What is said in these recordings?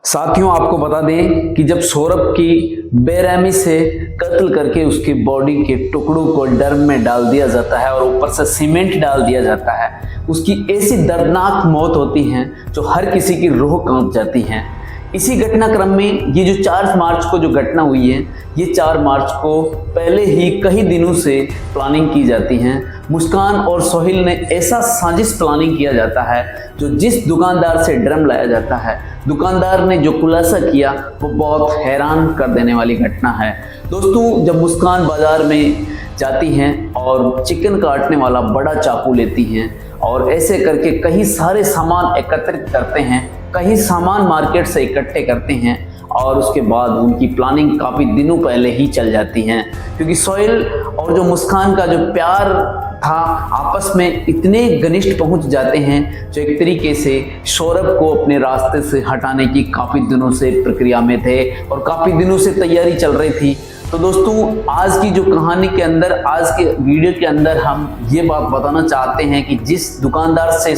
साथियों, आपको बता दें कि जब सौरभ की बेरहमी से कत्ल करके उसकी बॉडी के टुकड़ों को ड्रम में डाल दिया जाता है और ऊपर से सीमेंट डाल दिया जाता है, उसकी ऐसी दर्दनाक मौत होती है जो हर किसी की रूह कांप जाती है। इसी घटनाक्रम में ये जो 4 मार्च को जो घटना हुई है, ये 4 मार्च को पहले ही कई दिनों से प्लानिंग की जाती है। मुस्कान और सोहेल ने ऐसा साजिश प्लानिंग किया जाता है जो जिस दुकानदार से ड्रम लाया जाता है, दुकानदार ने जो खुलासा किया वो बहुत हैरान कर देने वाली घटना है। दोस्तों, जब मुस्कान बाजार में जाती हैं और चिकन काटने वाला बड़ा चाकू लेती हैं और ऐसे करके कई सारे सामान एकत्रित करते हैं, कई सामान मार्केट से इकट्ठे करते हैं और उसके बाद उनकी प्लानिंग काफ़ी दिनों पहले ही चल जाती हैं, क्योंकि सोहेल और जो मुस्कान का जो प्यार था आपस में इतने घनिष्ठ पहुंच जाते हैं जो एक तरीके से सौरभ को अपने रास्ते से हटाने की काफ़ी दिनों से प्रक्रिया में थे और काफ़ी दिनों से तैयारी चल रही थी। तो दोस्तों, आज की जो कहानी के अंदर, आज के वीडियो के अंदर हम ये बात बताना चाहते हैं कि जिस दुकानदार से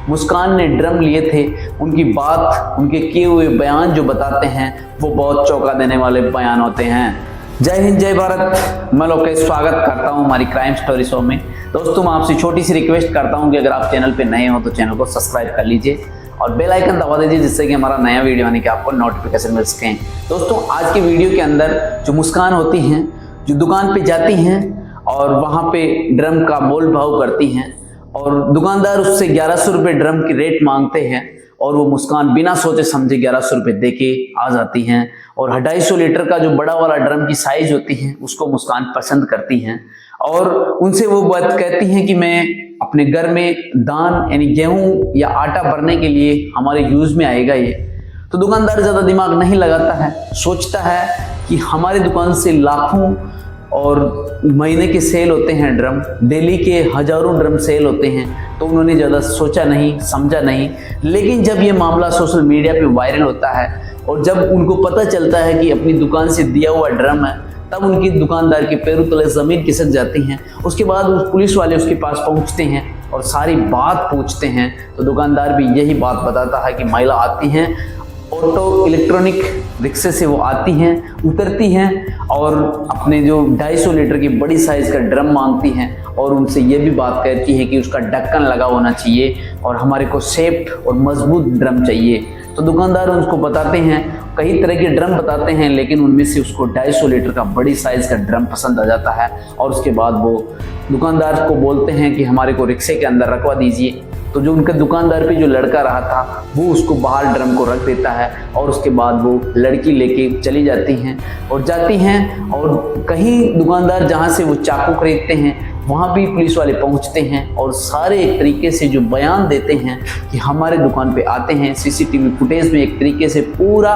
मुस्कान ने ड्रम लिए थे, उनकी बात, उनके किए हुए बयान जो बताते हैं वो बहुत चौंका देने वाले बयान होते हैं। जय हिंद, जय भारत। मैं लोकेश स्वागत करता हूं हमारी क्राइम स्टोरी शो में। दोस्तों, मैं आपसे छोटी सी रिक्वेस्ट करता हूं कि अगर आप चैनल पे नए हो तो चैनल को सब्सक्राइब कर लीजिए और बेल आइकन दबा दीजिए, जिससे कि हमारा नया वीडियो आने के आपको नोटिफिकेशन मिल सके। दोस्तों, आज की वीडियो के अंदर जो मुस्कान होती हैं, जो दुकान पे जाती हैं और वहाँ पे ड्रम का मोल भाव करती हैं और दुकानदार उससे 1100 रुपये ड्रम की रेट मांगते हैं और वो मुस्कान बिना सोचे समझे 1100 रुपये दे के आ जाती हैं और 250 लीटर का जो बड़ा वाला ड्रम की साइज होती है उसको मुस्कान पसंद करती हैं और उनसे वो बात कहती हैं कि मैं अपने घर में दान यानी गेहूं या आटा भरने के लिए हमारे यूज में आएगा ये। तो दुकानदार ज़्यादा दिमाग नहीं लगाता है, सोचता है कि हमारी दुकान से लाखों और महीने के सेल होते हैं ड्रम, डेली के हजारों ड्रम सेल होते हैं, तो उन्होंने ज़्यादा सोचा नहीं, समझा नहीं। लेकिन जब ये मामला सोशल मीडिया पे वायरल होता है और जब उनको पता चलता है कि अपनी दुकान से दिया हुआ ड्रम है, तब उनकी दुकानदार के पैरों तले ज़मीन खिसक जाती हैं। उसके बाद उस पुलिस वाले उसके पास पहुंचते हैं और सारी बात पूछते हैं, तो दुकानदार भी यही बात बताता है कि महिला आती हैं, ऑटो इलेक्ट्रॉनिक रिक्शे से वो आती हैं, उतरती हैं और अपने जो 250 लीटर की बड़ी साइज़ का ड्रम मांगती हैं और उनसे ये भी बात कहती है कि उसका ढक्कन लगा होना चाहिए और हमारे को सेफ्ट और मजबूत ड्रम चाहिए। तो दुकानदार उसको बताते हैं, कई तरह के ड्रम बताते हैं, लेकिन उनमें से उसको 250 लीटर का बड़ी साइज़ का ड्रम पसंद आ जाता है और उसके बाद वो दुकानदार को बोलते हैं कि हमारे को रिक्शे के अंदर रखवा दीजिए। तो जो उनके दुकानदार पे जो लड़का रहा था वो उसको बाहर ड्रम को रख देता है और उसके बाद वो लड़की लेके चली जाती हैं और कहीं दुकानदार जहाँ से वो चाकू खरीदते हैं वहाँ भी पुलिस वाले पहुँचते हैं और सारे एक तरीके से जो बयान देते हैं कि हमारे दुकान पे आते हैं। सीसीटीवी फुटेज में एक तरीके से पूरा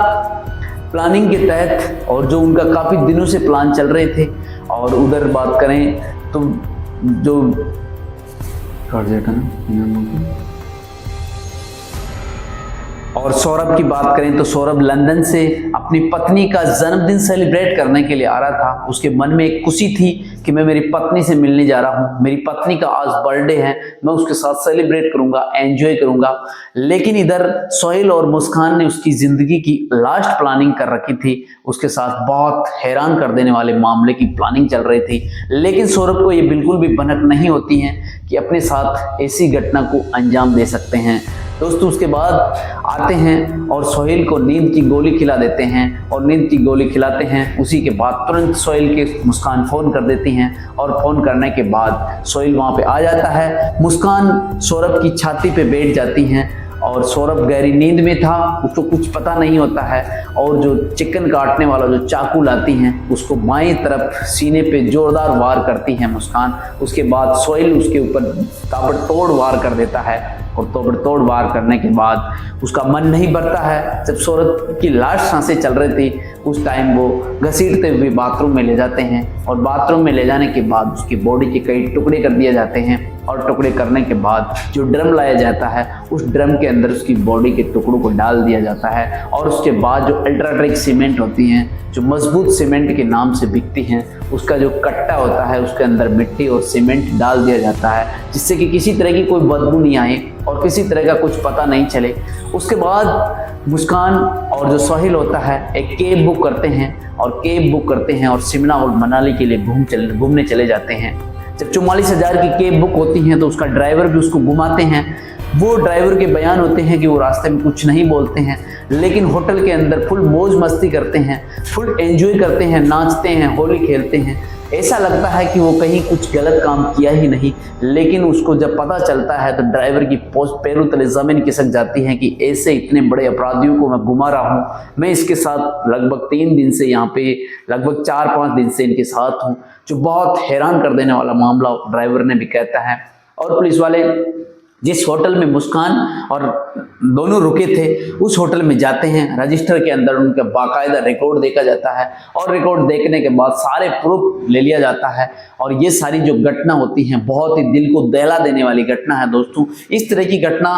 प्लानिंग के तहत और जो उनका काफ़ी दिनों से प्लान चल रहे थे। और उधर बात करें तो जो और सौरभ की बात करें तो सौरभ लंदन से अपनी पत्नी का जन्मदिन सेलिब्रेट करने के लिए आ रहा था। उसके मन में एक खुशी थी कि मैं मेरी पत्नी से मिलने जा रहा हूँ, मेरी पत्नी का आज बर्थडे है, मैं उसके साथ सेलिब्रेट करूँगा, एंजॉय करूँगा। लेकिन इधर सोहेल और मुस्कान ने उसकी ज़िंदगी की लास्ट प्लानिंग कर रखी थी, उसके साथ बहुत हैरान कर देने वाले मामले की प्लानिंग चल रही थी। लेकिन सौरभ को ये बिल्कुल भी भनक नहीं होती है कि अपने साथ ऐसी घटना को अंजाम दे सकते हैं। दोस्तों, उसके बाद आते हैं और सोहेल को नींद की गोली खिला देते हैं और नींद की गोली खिलाते हैं। उसी के बाद तुरंत सोहेल के मुस्कान फ़ोन कर देती हैं और फ़ोन करने के बाद सोहेल वहाँ पे आ जाता है। मुस्कान सौरभ की छाती पे बैठ जाती हैं और सौरभ गहरी नींद में था, उसको कुछ पता नहीं होता है और जो चिकन काटने वाला जो चाकू लाती हैं उसको बाईं तरफ सीने पे जोरदार वार करती है मुस्कान। उसके बाद सोहेल उसके ऊपर ताबड़तोड़ वार कर देता है और ताबड़तोड़ वार करने के बाद उसका मन नहीं भरता है। जब सौरभ की लास्ट सांसें चल रही थी उस टाइम वो घसीटते हुए बाथरूम में ले जाते हैं और बाथरूम में ले जाने के बाद उसकी बॉडी के कई टुकड़े कर दिए जाते हैं और टुकड़े करने के बाद जो ड्रम लाया जाता है उस ड्रम के अंदर उसकी बॉडी के टुकड़ों को डाल दिया जाता है और उसके बाद जो अल्ट्राटेक सीमेंट होती हैं, जो मजबूत सीमेंट के नाम से बिकती हैं, उसका जो कट्टा होता है उसके अंदर मिट्टी और सीमेंट डाल दिया जाता है, जिससे कि किसी तरह की कोई बदबू नहीं आए और किसी तरह का कुछ पता नहीं चले। उसके बाद मुस्कान और जो सोहेल होता है एक कैब बुक करते हैं और शिमला और मनाली के लिए घूमने चले जाते हैं। जब 44,000 की कैब बुक होती है तो उसका ड्राइवर भी उसको घुमाते हैं। वो ड्राइवर के बयान होते हैं कि वो रास्ते में कुछ नहीं बोलते हैं, लेकिन होटल के अंदर फुल मौज मस्ती करते हैं, फुल एंजॉय करते हैं, नाचते हैं, होली खेलते हैं। ऐसा लगता है कि वो कहीं कुछ गलत काम किया ही नहीं, लेकिन उसको जब पता चलता है तो ड्राइवर की पैरों तले जमीन खिसक जाती है कि ऐसे इतने बड़े अपराधियों को मैं घुमा रहा हूँ, मैं इसके साथ लगभग 3 दिन से यहाँ पे लगभग 4-5 दिन से इनके साथ हूँ, जो बहुत हैरान कर देने वाला मामला ड्राइवर ने भी कहता है। और पुलिस वाले जिस होटल में मुस्कान और दोनों रुके थे उस होटल में जाते हैं। रजिस्टर के अंदर उनका बाकायदा रिकॉर्ड देखा जाता है और रिकॉर्ड देखने के बाद सारे प्रूफ ले लिया जाता है। और ये सारी जो घटना होती हैं बहुत ही दिल को दहला देने वाली घटना है दोस्तों। इस तरह की घटना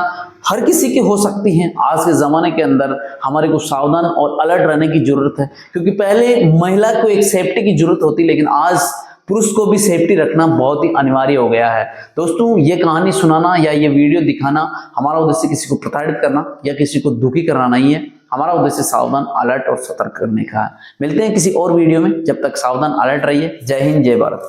हर किसी की हो सकती है। आज के ज़माने के अंदर हमारे को सावधान और अलर्ट रहने की ज़रूरत है, क्योंकि पहले महिला को एक सेफ्टी की ज़रूरत होती, लेकिन आज पुरुष को भी सेफ्टी रखना बहुत ही अनिवार्य हो गया है। दोस्तों, ये कहानी सुनाना या ये वीडियो दिखाना हमारा उद्देश्य किसी को प्रताड़ित करना या किसी को दुखी करना नहीं है। हमारा उद्देश्य सावधान, अलर्ट और सतर्क करने का है। मिलते हैं किसी और वीडियो में, जब तक सावधान अलर्ट रहिए। जय हिंद, जय भारत।